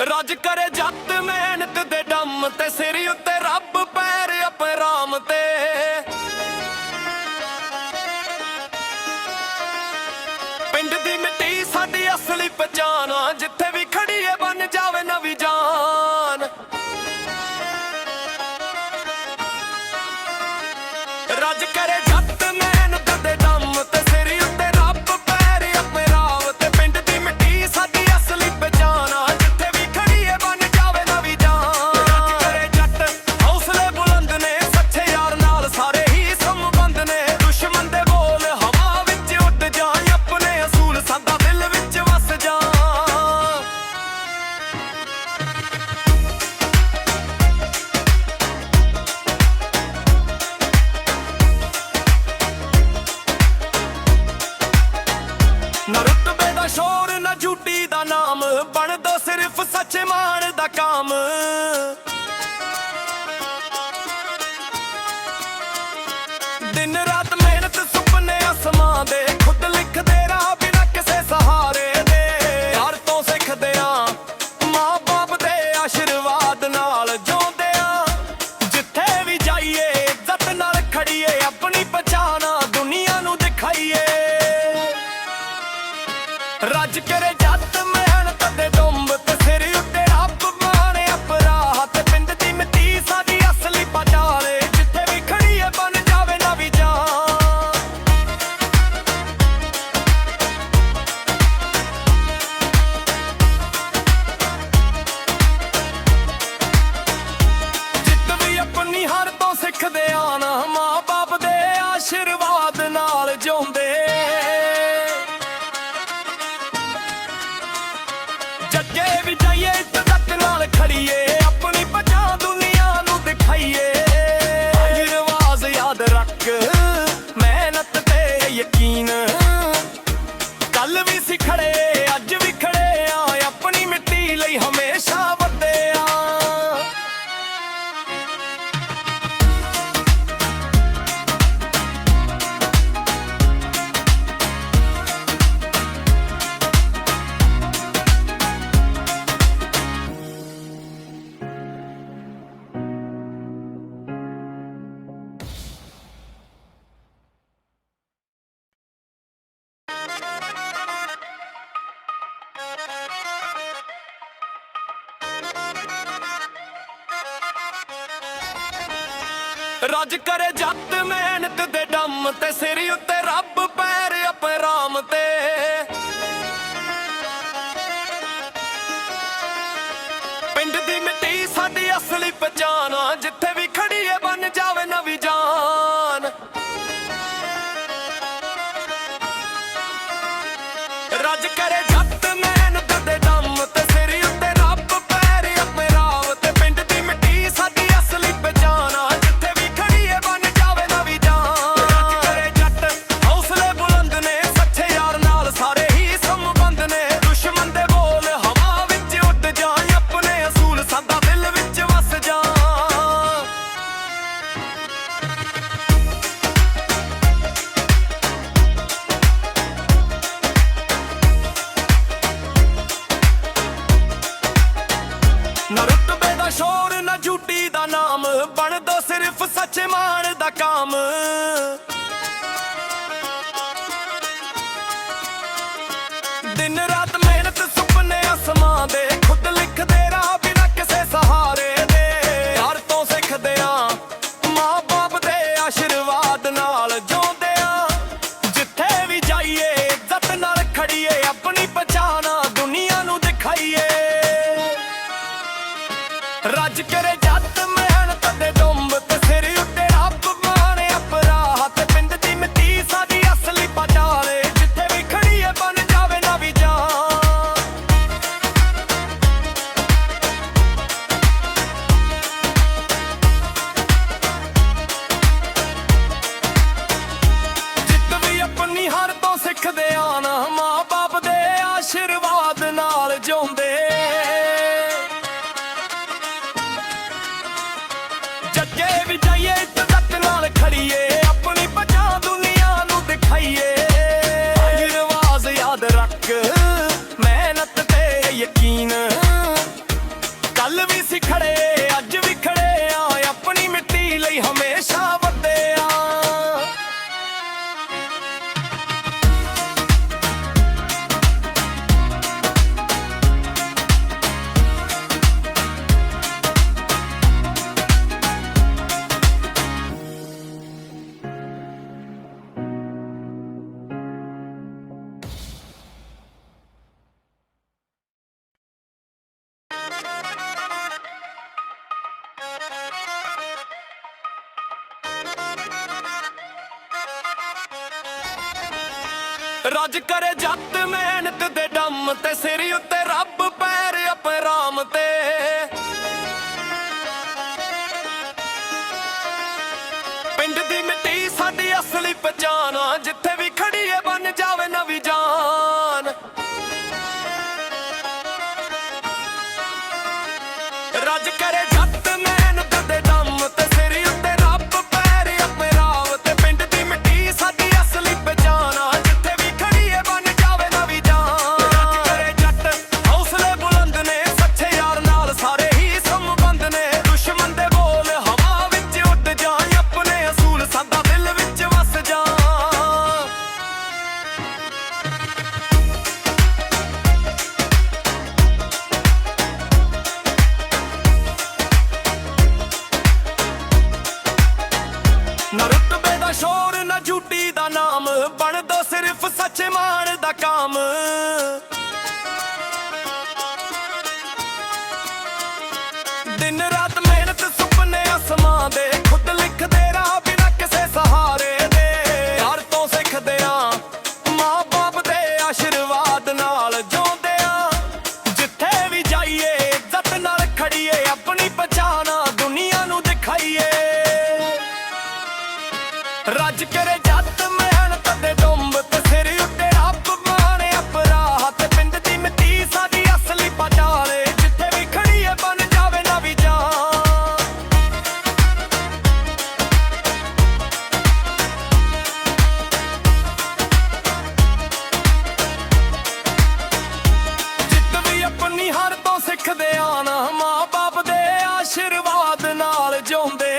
ਰੱਜ ਕਰੇ ਜੱਟ ਮਿਹਨਤ ਦੇ ਦਮ ਤੇ ਸਿਰ ਉੱਤੇ ਰੱਬ ਪੈਰ ਅਪਰਾਮ ਤੇ ਪਿੰਡ ਦੀ ਮਿੱਟੀ ਸਾਡੀ ਅਸਲੀ ਪਛਾਣ ਆ ਜਿੱਥੇ ਵੀ ਖੜੀਏ ਬਣ ਜਾਵੇ ਨਵੀਂ ਜਾਨ ਰੱਜ ਕਰੇ ਜੱਟ ਮਿਹਨਤ ਦੇ ਦਮ ਤੇ ਸਿਰ ਉੱਤੇ ਰੱਬ ਪੈਰ ਅਪਰਾਮ ਤੇ ਪਿੰਡ ਦੀ ਮਿੱਟੀ ਸਾਡੀ ਅਸਲੀ ਪਛਾਣ ਆ ਜਿੱਥੇ ਵੀ ਖੜੀਏ ਬਣ ਜਾਵੇ ਨਵੀਂ ਜਾਨ ਰੱਜ ਕਰੇ ਜੱਟ ਹੌਸਲੇ ਬੁਲੰਦ ਨੇ ਸੱਚੇ ਯਾਰ ਨਾਲ ਸਾਰੇ ਹੀ ਸੰਬੰਧ ਨੇ ਦੁਸ਼ਮਣ ਦੇ ਬੋਲ ਹਵਾ ਵਿੱਚ ਉੱਡ ਜਾਣ ਆਪਣੇ ਅਸੂਲ ਸਾਡਾ ਦਿਲ ਵਿੱਚ ਵਸ ਜਾਣ ਨਾ ਰੁਤਬੇ ਦਾ ਸ਼ੋਰ ਨਾ ਝੂਠੀ ਦਾ ਨਾਮ ਬਣਦਾ ਸਿਰਫ ਸੱਚੇ ਮਾਣ ਦਾ ਕੰਮ ਦਿਨ ਰਾਤ ਮਿਹਨਤ ਸੁਪਨੇ ਅਸਮਾਂ ਦੇ ਖੁਦ ਲਿਖਦੇ ਰਾਹ ਬਿਨਾਂ ਕਿਸੇ ਸਹਾਰੇ ਦੇ ਯਾਰ ਤੋਂ ਸਿੱਖਦੇ ਆਂ ਮਾਂ ਬਾਪ ਦੇ ਆਸ਼ੀਰਵਾਦ ਨਾਲ ਜਿਉਂਦੇ ਆਂ ਜਿੱਥੇ ਵੀ ਜਾਈਏ ਇੱਜ਼ਤ ਨਾਲ ਖੜੀਏ ਆਪਣੀ ਪਛਾਣ ਦੁਨੀਆ ਨੂੰ ਦਿਖਾਈਏ ਰੱਜ ਕਰੇ ਜੱਟ ਮਿਹਨਤ ਦੇ ਦੁੰਬ ਤੇ ਸਿਰ ਉੱਤੇ ਰੱਬ ਮਾਣੇ ਅਪਰਾਹ ਤੇ ਪਿੰਡ ਦੀ ਮਿੱਟੀ ਸਾਡੀ ਅਸਲੀ ਪਛਾਣ ਜਿੱਥੇ ਵੀ ਖੜੀਏ ਬਣ ਜਾਵੇ ਨਵੀਂ ਜਾਨ ਜਿੱਤ ਵੀ ਆਪਣੀ ਹਾਰ ਤੋਂ ਸਿੱਖਦੇ ਆਂ ਨਾ ਮਾਂ ਬਾਪ ਦੇ ਆਸ਼ੀਰਵਾਦ ਨਾਲ ਜਿਉਂਦੇ ਜੱਗੇ ਵੀ ਜਾਈਏ ਇੱਜ਼ਤ ਨਾਲ ਖੜੀਏ ਆਪਣੀ ਪਛਾਣ ਦੁਨੀਆ ਨੂੰ ਦਿਖਾਈਏ ਰਿਵਾਜ਼ ਯਾਦ ਰੱਖ ਮਿਹਨਤ ਤੇ ਯਕੀਨ ਕੱਲ ਵੀ ਸੀ ਖੜੇ ਅੱਜ ਵੀ ਖੜੇ ਆ ਆਪਣੀ ਮਿੱਟੀ ਲਈ ਹਮੇਸ਼ਾ ਵੱਧੇ ਆ ਰੱਜ ਕਰੇ ਜੱਟ ਮਿਹਨਤ ਦੇ ਦਮ ਤੇ ਸਿਰ ਉੱਤੇ ਰੱਬ ਪੈਰ ਅਪਰਾਮ ਤੇ ਪਿੰਡ ਦੀ ਮਿੱਟੀ ਸਾਡੀ ਅਸਲੀ ਪਛਾਣ ਆ ਜਿੱਥੇ ਵੀ ਖੜੀਏ ਬਣ ਜਾਵੇ ਨਵੀਂ ਜਾਨ ਰੱਜ ਕਰੇ ਜੱਟ ਮਿਹਨਤ ਦੇ ਦਮ ਤੇ ਸਿਰ ਉੱਤੇ ਰੱਬ ਪੈਰ ਅਪਰਾਮ ਤੇ ਪਿੰਡ ਦੀ ਮਿੱਟੀ ਸਾਡੀ ਅਸਲੀ ਪਛਾਣ ਆ ਜਿੱਥੇ ਵੀ ਖੜੀਏ ਬਣ ਜਾਵੇ ਨਵੀਂ ਜਾਨ ਰੱਜ ਕਰੇ ਜੱਟ ਹੌਸਲੇ ਬੁਲੰਦ ਨੇ ਸੱਚੇ ਯਾਰ ਨਾਲ ਸਾਰੇ ਹੀ ਸੰਬੰਧ ਨੇ ਦੁਸ਼ਮਣ ਦੇ ਬੋਲ ਹਵਾ ਵਿੱਚ ਉੱਡ ਜਾਣ ਆਪਣੇ ਅਸੂਲ ਸਾਡਾ ਦਿਲ ਵਿੱਚ ਵਸ ਜਾਣ ਨਾ ਰੁਤਬੇ ਦਾ ਸ਼ੋਰ ਨਾ ਝੂਠੀ ਦਾ ਨਾਮ ਬਣਦਾ ਸਿਰਫ ਸੱਚੇ ਮਾਣ ਦਾ ਕੰਮ ਦਿਨ ਰਾਤ ਮਿਹਨਤ ਸੁਪਨੇ ਅਸਮਾਂ ਦੇ ਖੁਦ ਲਿਖਦੇ ਰਾਹ ਬਿਨਾਂ ਕਿਸੇ ਸਹਾਰੇ ਦੇ ਯਾਰ ਤੋਂ ਸਿੱਖਦੇ ਆਂ ਮਾਂ ਬਾਪ ਦੇ ਆਸ਼ੀਰਵਾਦ ਨਾਲ ਜਿਉਂਦੇ ਆਂ ਜਿੱਥੇ ਵੀ ਜਾਈਏ ਇੱਜ਼ਤ ਨਾਲ ਖੜੀਏ ਆਪਣੀ ਪਛਾਣ ਦੁਨੀਆ ਨੂੰ ਦਿਖਾਈਏ ਰੱਜ ਕਰੇ ਜੱਟ ਮਿਹਨਤ ਦੇ ਦੁੰਬ ਤੇ ਸਿਰ ਉੱਤੇ ਰੱਬ ਮਾਣੇ ਅਪਰਾਹ ਤੇ ਪਿੰਡ ਦੀ ਮਿੱਟੀ ਸਾਡੀ ਅਸਲੀ ਪਛਾਣ ਜਿੱਥੇ ਵੀ ਖੜੀਏ ਬਣ ਜਾਵੇ ਨਵੀਂ ਜਾਨ ਜਿੱਤ ਵੀ ਆਪਣੀ ਹਾਰ ਤੋਂ ਸਿੱਖਦੇ ਆਂ ਨਾ ਮਾਂ ਬਾਪ ਦੇ ਆਸ਼ੀਰਵਾਦ ਨਾਲ ਜਿਉਂਦੇ ਜੱਗੇ ਵੀ ਜਾਈਏ ਇੱਜ਼ਤ ਨਾਲ ਖੜੀਏ ਆਪਣੀ ਪਛਾਣ ਦੁਨੀਆ ਨੂੰ ਦਿਖਾਈਏ ਰਿਵਾਜ਼ ਯਾਦ ਰੱਖ ਮਿਹਨਤ ਤੇ ਯਕੀਨ ਰਾਜ ਕਰੇ ਜੱਟ ਮਿਹਨਤ ਦੇ ਦਮ ਤੇ ਸਿਰ ਉੱਤੇ ਰੱਬ ਪੈਰ ਆਪਣੇ ਰਾਮ ਤੇ ਪਿੰਡ ਦੀ ਮਿੱਟੀ ਸਾਡੀ ਅਸਲੀ ਪਛਾਣ ਆ, ਜਿੱਥੇ ਵੀ ਖੜੀਏ ਬਣ ਜਾਵੇ ਨਵੀਂ ਜਾਨ। ਰਾਜ ਕਰੇ ਜੱਟ ਮਿਹਨਤ ਦੇ ਦਮ ਤੇ ਸਿਰ ਉੱਤੇ ਰੱਬ ਪੈਰ ਆਪਣੇ ਰਾਮ ਤੇ ਪਿੰਡ ਦੀ ਮਿੱਟੀ ਸਾਡੀ ਅਸਲੀ ਪਛਾਣ ਆ, ਜਿੱਥੇ ਵੀ ਖੜੀਏ ਬਣ ਜਾਵੇ ਨਵੀਂ ਜਾਨ। ਰਾਜ ਕਰੇ ਜੱਟ ਹੌਸਲੇ ਬੁਲੰਦ ਨੇ, ਸੱਚੇ ਯਾਰ ਨਾਲ ਸਾਰੇ ਹੀ ਸੰਬੰਧ ਨੇ। ਦੁਸ਼ਮਣ ਦੇ ਬੋਲ ਹਵਾ ਵਿੱਚ ਉੱਡ ਜਾਣ, ਆਪਣੇ ਅਸੂਲ ਸਦਾ ਦਿਲ ਵਿੱਚ ਵਸ ਜਾਣ। ਨਾ ਰੁਤਬੇ ਦਾ ਸ਼ੋਰ ਨਾ ਝੂਠੀ ਦਾ ਨਾਮ, ਬਣ ਦੋ ਸਿਰਫ ਸੱਚੇ ਮਾਣ ਦਾ ਕੰਮ। ਦਿਨ ਰਾਤ ਮਿਹਨਤ ਸੁਪਨੇ ਅਸਮਾਂ ਦੇ, ਖੁਦ ਲਿਖਦੇ ਰਾਹ ਬਿਨਾਂ ਕਿਸੇ ਸਹਾਰੇ ਦੇ। ਯਾਰ ਤੋਂ ਸਿੱਖਦੇ ਆ ਮਾਂ ਬਾਪ ਦੇ ਆਸ਼ੀਰਵਾਦ ਨਾਲ ਜਿਉਂਦੇ ਆ, ਜਿੱਥੇ ਵੀ ਜਾਈਏ ਇੱਜ਼ਤ ਨਾਲ ਖੜੀਏ, ਆਪਣੀ ਪਛਾਣ ਦੁਨੀਆ ਨੂੰ ਦਿਖਾਈਏ। ਰਾਜ ਕਰੇ ਜੱਟ ਮਿਹਨਤ ਦੇ ਡੁੰਬ ਤੇ ਸਿਰ ਉੱਤੇ ਰੱਬ ਮਾਣੇ ਅਪਰਾਹ ਤੇ ਪਿੰਡ ਦੀ ਮਿੱਟੀ ਸਾਡੀ ਅਸਲੀ ਪਛਾਣ, ਜਿੱਥੇ ਵੀ ਖੜੀਏ ਬਣ ਜਾਵੇ ਨਵੀਂ ਜਾਨ। ਜਿੱਤ ਵੀ ਆਪਣੀ ਹਾਰ ਤੋਂ ਸਿੱਖਦੇ ਆ ਨਾ, ਮਾਂ ਬਾਪ ਦੇ ਆਸ਼ੀਰਵਾਦ ਨਾਲ ਜਿਉਂਦੇ।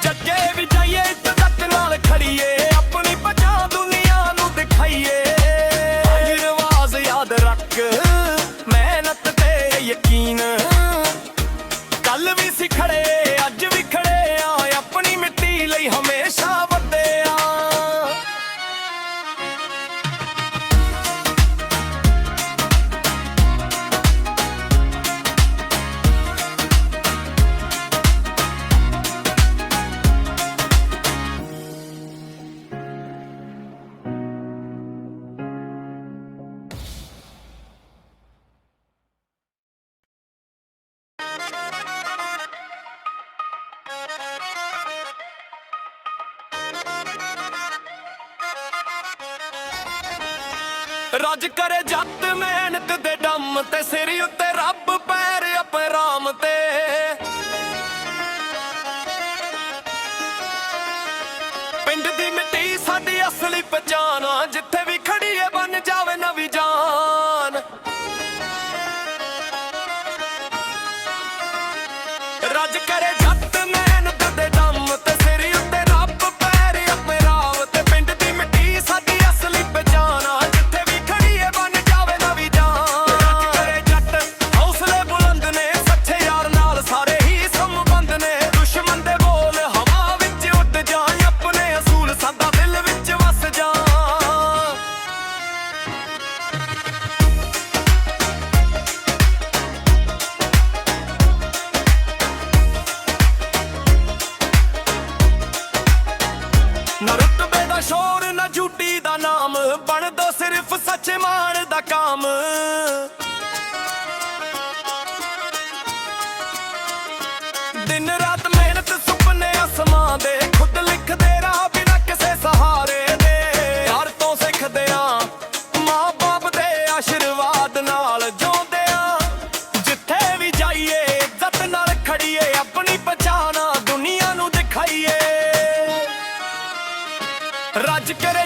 ਜੱਗੇ ਵੀ ਜਾਈਏ ਇੱਜ਼ਤ ਨਾਲ ਖੜੀਏ, ਆਪਣੀ ਪਛਾਣ ਦੁਨੀਆ ਨੂੰ ਦਿਖਾਈਏ। ਆਹੀ ਰਿਵਾਜ਼ ਯਾਦ ਰੱਖ, ਮਿਹਨਤ ਤੇ ਯਕੀਨ। ਕੱਲ ਵੀ ਸੀ ਖੜੇ ਅੱਜ ਵੀ ਖੜੇ ਆ, ਆਪਣੀ ਮਿੱਟੀ ਲਈ ਹਮੇਸ਼ਾ ਵੱਧੇ ਆ। ਰਾਜ ਕਰੇ ਜੱਟ ਮਿਹਨਤ ਦੇ ਦਮ ਤੇ ਸਿਰ ਉੱਤੇ ਰੱਬ ਪੈਰ ਆਪਣੇ ਰਾਮ ਤੇ। ਪਿੰਡ ਦੀ ਮਿੱਟੀ ਸਾਡੀ ਅਸਲੀ ਪਛਾਣ ਆ, ਜਿੱਥੇ ਵੀ ਖੜੀਏ ਬਣ ਜਾਵੇ ਨਵੀਂ ਜਾਨ। ਰਾਜ ਕਰੇ ਜੱਟ ਮਿਹਨਤ ਦੇ ਦਮ ਤੇ ਸਿਰ ਉੱਤੇ ਰੱਬ ਪੈਰ ਆਪਣੇ ਰਾਮ ਤੇ ਪਿੰਡ ਦੀ ਮਿੱਟੀ ਸਾਡੀ ਅਸਲੀ ਪਛਾਣ ਆ, ਜਿੱਥੇ ਵੀ ਖੜੀਏ ਬਣ ਜਾਵੇ ਨਵੀਂ ਜਾਨ। ਰਾਜ ਕਰੇ ਜੱਟ ਹੌਸਲੇ ਬੁਲੰਦ ਨੇ, ਸੱਚੇ ਯਾਰ ਨਾਲ ਸਾਰੇ ਹੀ ਸੰਬੰਧ ਨੇ। ਦੁਸ਼ਮਣ ਦੇ ਬੋਲ ਹਵਾ ਵਿੱਚ ਉੱਡ ਜਾਣ, ਆਪਣੇ ਅਸੂਲ ਸਦਾ ਦਿਲ ਵਿੱਚ ਵਸ ਜਾਣ। ਨਾ ਰੁਤਬੇ ਦਾ ਸ਼ੋਰ ਨਾ ਝੂਠੀ ਦਾ ਨਾਮ, ਬਣ ਦੋ ਸਿਰਫ ਸੱਚੇ ਮਾਣ ਦਾ ਕੰਮ। ਦਿਨ ਰਾਤ ਮਿਹਨਤ ਸੁਪਨੇ ਅਸਮਾਂ ਦੇ, ਖੁਦ ਲਿਖਦੇ ਰਾਹ ਬਿਨਾਂ ਕਿਸੇ ਸਹਾਰੇ ਦੇ। ਯਾਰ ਤੋਂ ਸਿੱਖਦੇ ਆ ਮਾਂ ਬਾਪ ਦੇ ਆਸ਼ੀਰਵਾਦ ਨਾਲ ਜਿਉਂਦੇ ਆ, ਜਿੱਥੇ ਵੀ ਜਾਈਏ ਇੱਜ਼ਤ ਨਾਲ ਖੜੀਏ, ਆਪਣੀ ਪਛਾਣ ਦੁਨੀਆ ਨੂੰ ਦਿਖਾਈਏ। ਰਾਜ ਕਰੇ